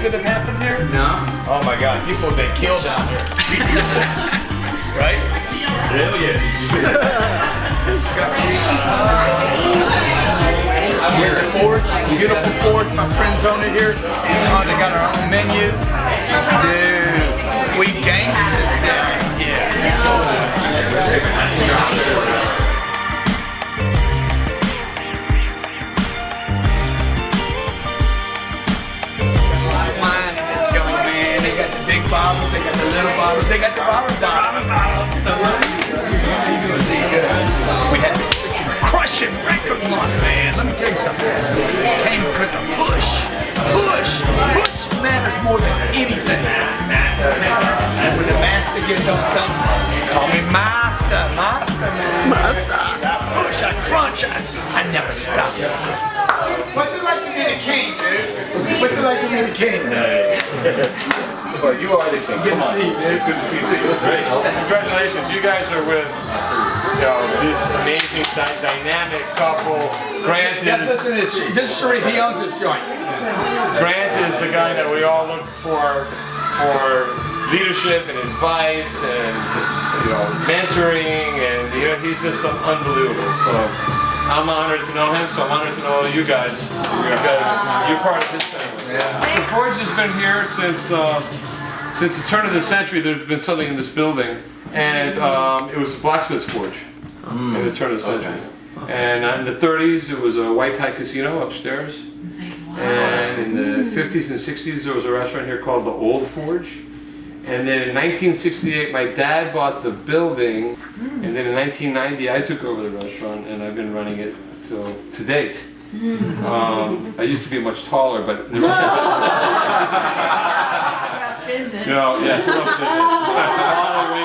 that have happened here? No. Oh my God, people have been killed down here. Right? Hell yeah. We're at the Forge, beautiful Forge. My friends own it here. They got our own menu. Dude, we gangsters down here. Bottles, they got the little bottles, they got the bottle bottles. So we had this freaking crushing record on, man. Let me tell you something. It came because of push. Push matters more than anything. And when the master gets on something, call me master, man. I push, I crunch, I never stop. What's it like to be the king, dude? What's it like to be the king? Well, you are the king. Good to see you, dude. It's good to see you too. Great. Congratulations. You guys are with, this amazing, dynamic couple. Grant is... Listen to this. This is Sharif. He owns this joint. Grant is the guy that we all look for leadership and advice and, mentoring, and, he's just unbelievable. So I'm honored to know him, so I'm honored to know you guys because you're part of his family. Yeah. The Forge has been here since the turn of the century. There's been something in this building, and it was a blacksmith's forge in the turn of the century. Okay. And in the 30s, it was a white tie casino upstairs. Nice. And in the 50s and 60s, there was a restaurant here called the Old Forge. And then in 1968, my dad bought the building, and then in 1990, I took over the restaurant, and I've been running it to date. I used to be much taller, but the restaurant... business. It's a lot of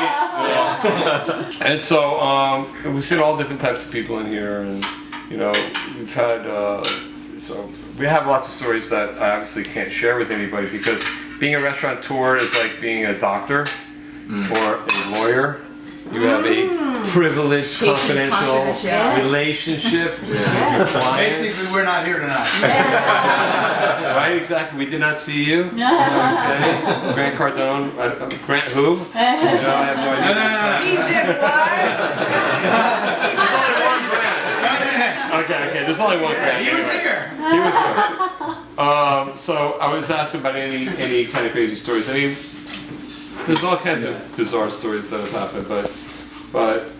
weight. And so we've seen all different types of people in here, and we've had so we have lots of stories that I obviously can't share with anybody because being a restaurateur is like being a doctor or a lawyer. You have a privileged, confidential relationship with your client. Basically, we're not here tonight. Right, exactly. We did not see you. Okay. Grant Cardone. Grant who? No, I have no idea. He did what? Okay, there's only one Grant. He was here. He was here. So I was asked about any kind of crazy stories. I mean, there's all kinds of bizarre stories that have happened, but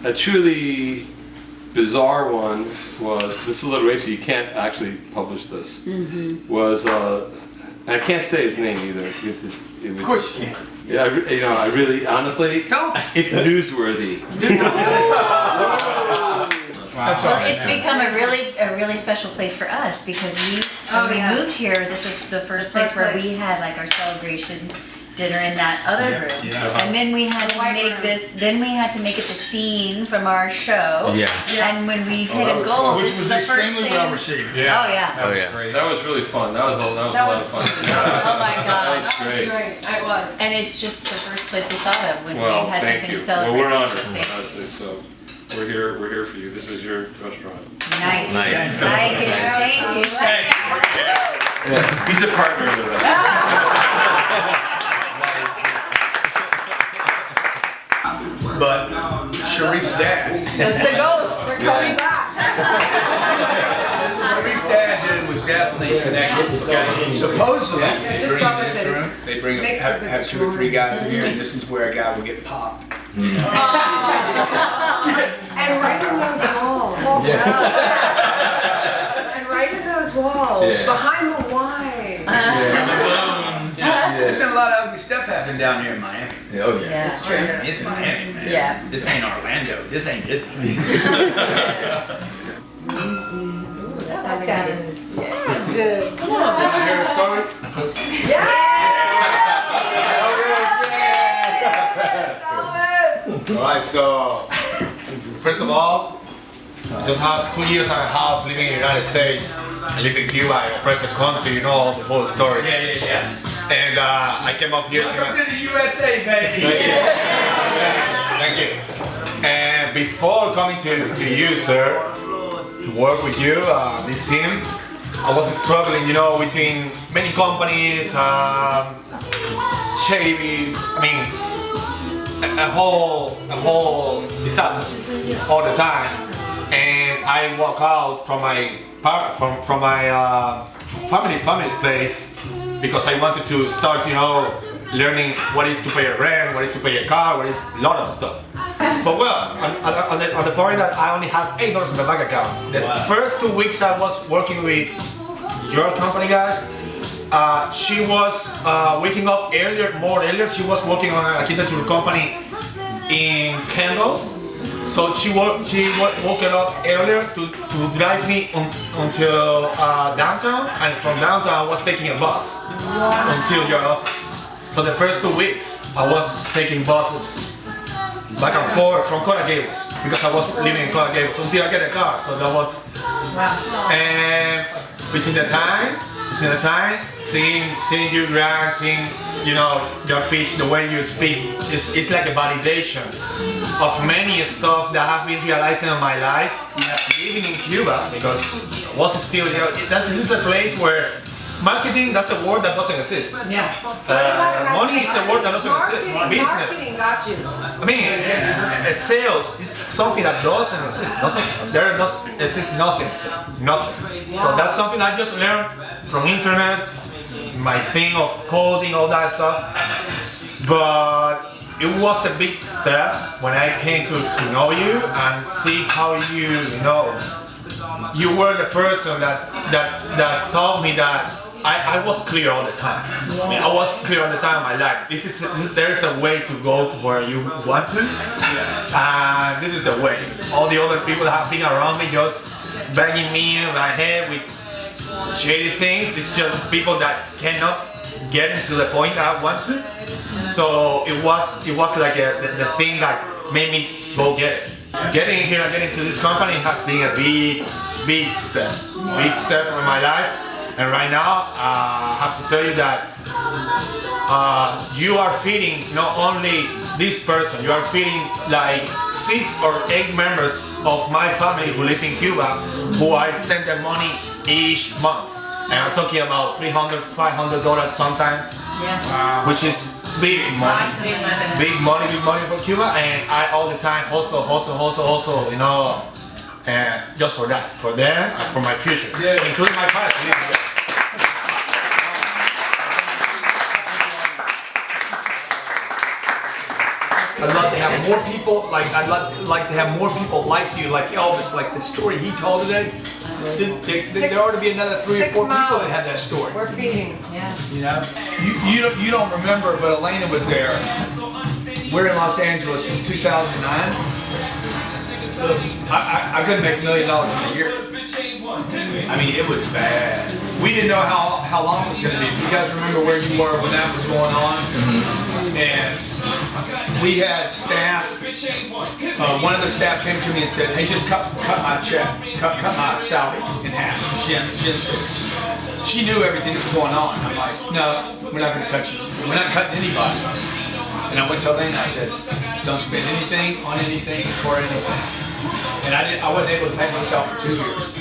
a truly bizarre one was, this is a little racy, you can't actually publish this, was, I can't say his name either, because it was... Of course you can. Yeah, I really, honestly, it's newsworthy. Well, it's become a really special place for us because when we moved here, this was the first place where we had like our celebration dinner in that other room, and then we had to make this. Then we had to make it the scene from our show. And when we hit a goal, this is the first thing. Extremely well received. That was really fun. That was a lot of fun. Oh my God, that was great. It was. And it's just the first place we thought of when we had something to celebrate. Well, we're honored, honestly. So we're here for you. This is your restaurant. Nice. Thank you. He's a partner in the But Sharif's dad. It's the ghost. We're coming back. Sharif's dad was definitely connected. Supposedly, they bring have 2 or 3 guys in here, and this is where a guy will get popped. And right in those walls. And right in those walls, behind the wine. There's been a lot of ugly stuff happening down here in Miami. Oh yeah, it's true. It's Miami, man. Yeah. This ain't Orlando. This ain't Disney. That sounded. Yes, it did. Come on. Want to hear a story? Alright, so first of all, just have 2 years and a half living in the United States. I live in Cuba, I oppress the country, you know the whole story. Yeah. And I came up here Welcome to the USA, baby. Thank you. And before coming to you, sir, to work with you, this team, I was struggling, you know, between many companies, shady, I mean, a whole disaster all the time. And I walk out from my family place because I wanted to start, you know, learning what is to pay a rent, what is to pay a car, what is a lot of stuff. But well, on the point that I only had $8 in the bank account. The first 2 weeks I was working with your company, guys. She was waking up more earlier. She was working on an architecture company in Kendall. So she woke up earlier to drive me until downtown, and from downtown I was taking a bus until your office. So the first 2 weeks I was taking buses back and forth from Coral Gables because I was living in Coral Gables until I get a car. So that was, and between the time, seeing you run, seeing, you know, your pitch, the way you speak, it's like a validation of many stuff that I've been realizing in my life, living in Cuba, because I was still, you know, this is a place where marketing, that's a word that doesn't exist. Money is a word that doesn't exist. Business. Marketing got you. I mean, sales is something that doesn't exist. There doesn't exist nothing. So that's something I just learned from internet, my thing of coding, all that stuff. But it was a big step when I came to know you and see how you know, you were the person that told me that I was clear all the time. I mean, I was clear all the time in my life. There is a way to go to where you want to, and this is the way. All the other people that have been around me just banging me in my head with shady things. It's just people that cannot get into the point that I want to. So it was like the thing that made me go get it. Getting here and getting to this company has been a big step in my life. And right now, I have to tell you that you are feeding not only this person, you are feeding like 6 or 8 members of my family who live in Cuba, who I send them money each month. And I'm talking about $300, $500 sometimes, which is big money. Big money for Cuba. And I all the time hustle, you know, and just for that, for them and for my future, including my parents. I'd love to have more people I'd like to have more people like you, like Elvis, like the story he told today. There ought to be another 3 or 4 people that have that story. We're feeding. You know, you don't remember, but Elena was there. We're in Los Angeles since 2009. I couldn't make $1 million in a year. I mean, it was bad. We didn't know how long it was going to be. You guys remember where you were when that was going on? And we had staff. One of the staff came to me and said, "Hey, just cut my check, cut my salary in half." Jen said, she knew everything that was going on. I'm like, "No, we're not going to cut you. We're not cutting anybody." And I went to Elena and I said, "Don't spend anything on anything for anything." And I wasn't able to pay myself for 2 years.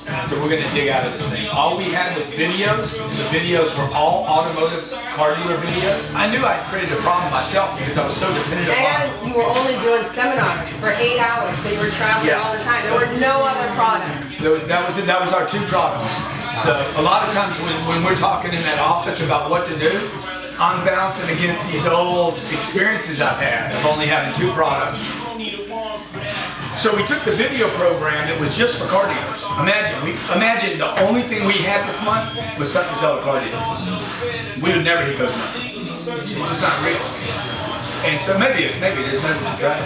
And I said, "We're going to dig out of this thing." All we had was videos, and the videos were all automotive car dealer videos. I knew I created a problem myself because I was so dependent upon And you were only doing seminars for 8 hours, so you were traveling all the time. There were no other products. That was our 2 products. So a lot of times when we're talking in that office about what to do, I'm bouncing against these old experiences I've had of only having 2 products. So we took the video program that was just for car dealers. Imagine the only thing we had this month was something to sell to car dealers. We would never hit those numbers. It's just not real. And so maybe there's no to try it.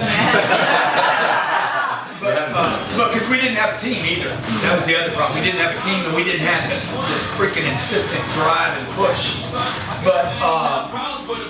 But because we didn't have a team either. That was the other problem. We didn't have a team, and we didn't have this freaking insistent drive and push. But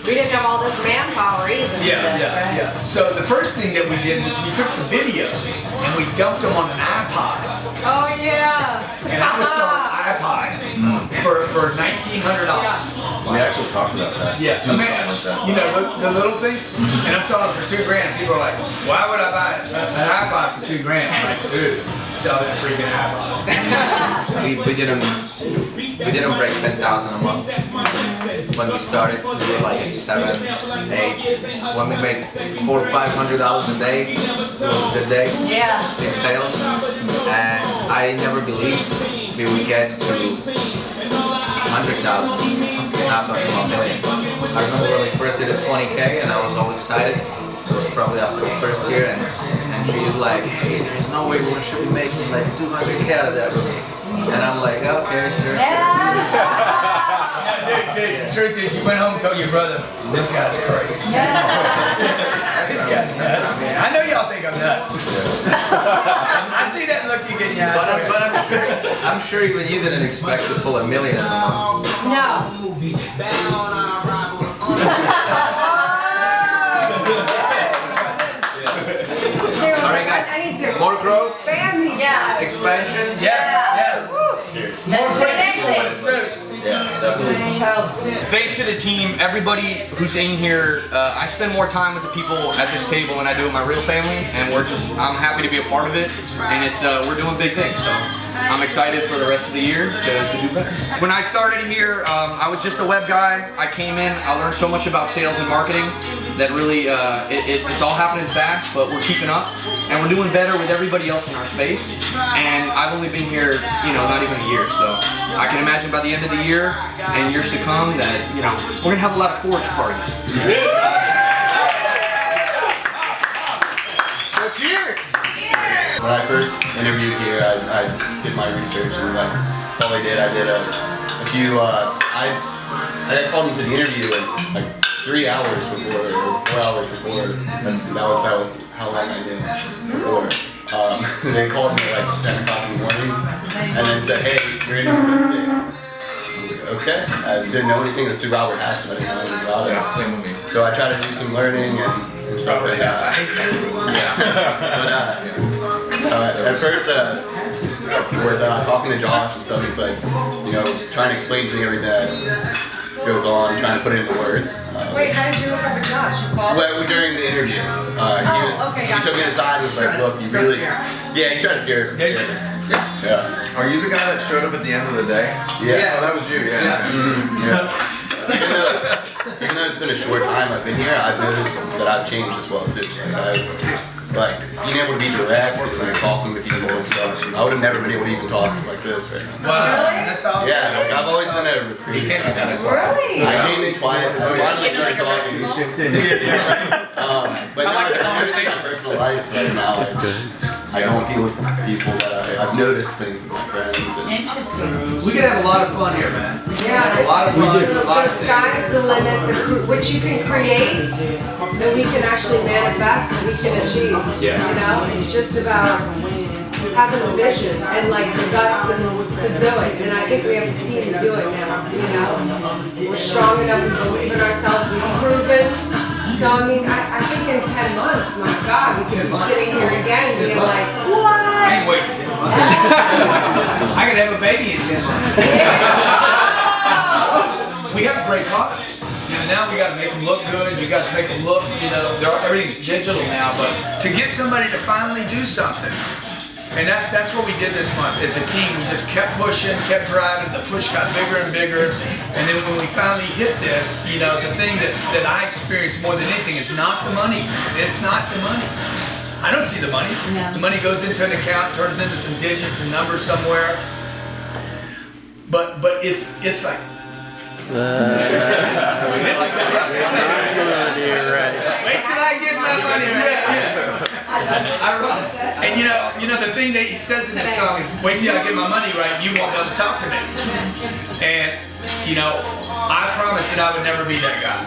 we didn't have all this manpower either. Yeah. So the first thing that we did was we took the videos and we dumped them on an iPod. Oh yeah. And I was selling iPods for $1,900. We actually talked about that. Yeah, Doing I mean, something like that. you know, the little things, and I'm selling it for $2,000. People are like, why would I buy an iPod for $2,000? I'm like, dude, sell that freaking iPod. We didn't break 10,000 a month. When we started, we were like at 7, 8. When we made $400 or $500 a day, it was a good day in sales. And I never believed we would get to 100,000. Not talking about million. I remember when we first did a 20K and I was all excited. It was probably after the first year, and she was like, hey, there's no way we should be making like 200K out of that room. And I'm like, okay, sure. Dude, the truth is, you went home and told your brother, this guy's crazy. This guy's nuts, man. I know y'all think I'm nuts. I see that look you get in your eye. But I'm sure even you didn't expect to pull $1 million in a month. No. Alright guys, I need to more growth, expand these. expansion. Yes. That's 10X. Yeah, definitely. Thanks to the team, everybody who's in here. I spend more time with the people at this table than I do with my real family, and I'm happy to be a part of it. And we're doing big things, so I'm excited for the rest of the year to do better. When I started here, I was just a web guy. I came in, I learned so much about sales and marketing that really, it's all happening fast, but we're keeping up, and we're doing better with everybody else in our space. And I've only been here, not even a year, so I can imagine by the end of the year and years to come that, we're gonna have a lot of forge parties. So cheers! When I first interviewed here, I did my research, and all I did a few. I got called into the interview like 3 hours before, or 4 hours before. That was how long I knew before. They called me at like 10 o'clock in the morning, and then said, "Hey, your interview's at 6." Okay, I didn't know anything. It was through Robert Hatch, so I didn't know anything about it. Yeah, same with me. So I tried to do some learning and stuff like that. But at first, with talking to Josh and stuff, he's like, trying to explain to me everything that goes on, trying to put it into words. Wait, how did you look up at Josh? You called? Well, during the interview, he took me aside and was like, look, you really, he tried to scare me. Yeah. Are you the guy that showed up at the end of the day? Yeah. Oh, that was you, yeah. Even though it's been a short time I've been here, I've noticed that I've changed as well too. Like being able to be direct and like talking to people and stuff. I would have never been able to even talk like this right now. Wow, that's awesome. Yeah, like I've always been a recruiter. Really? I came in quiet. I finally started talking. But now I'm in my personal life right now. I don't deal with people that I've noticed things with my friends. Interesting. We could have a lot of fun here, man. Yeah, A lot of fun, a lot of the sky's the limit. What you can create, that we can actually manifest, we can achieve. Yeah. It's just about having a vision and like the guts and to do it. And I think we have the team to do it now. We're strong enough to believe in ourselves. We've proven. So I mean, I think in 10 months, my God, we could be sitting here again being like, what? I ain't waiting 10 months. I could have a baby in 10 months. We have great products. Now we got to make them look good. We got to make them look, everything's digital now. But to get somebody to finally do something, and that's what we did this month. As a team, we just kept pushing, kept driving. The push got bigger and bigger. And then when we finally hit this, the thing that I experienced more than anything is not the money. It's not the money. I don't see the money. No. The money goes into an account, turns into some digits and numbers somewhere. But it's like. Wait till I get my money. And the thing that he says in this song is, wait till I get my money right, you won't be able to talk to me. And I promised that I would never be that guy.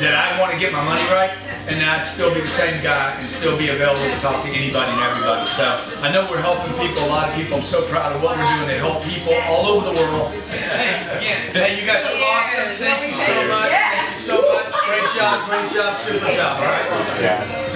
That I want to get my money right, and then I'd still be the same guy and still be available to talk to anybody and everybody. So I know we're helping people, a lot of people. I'm so proud of what we're doing to help people all over the world. Hey, you guys are awesome. Thank you so much. Thank you so much. Great job, super job. All right. Yes.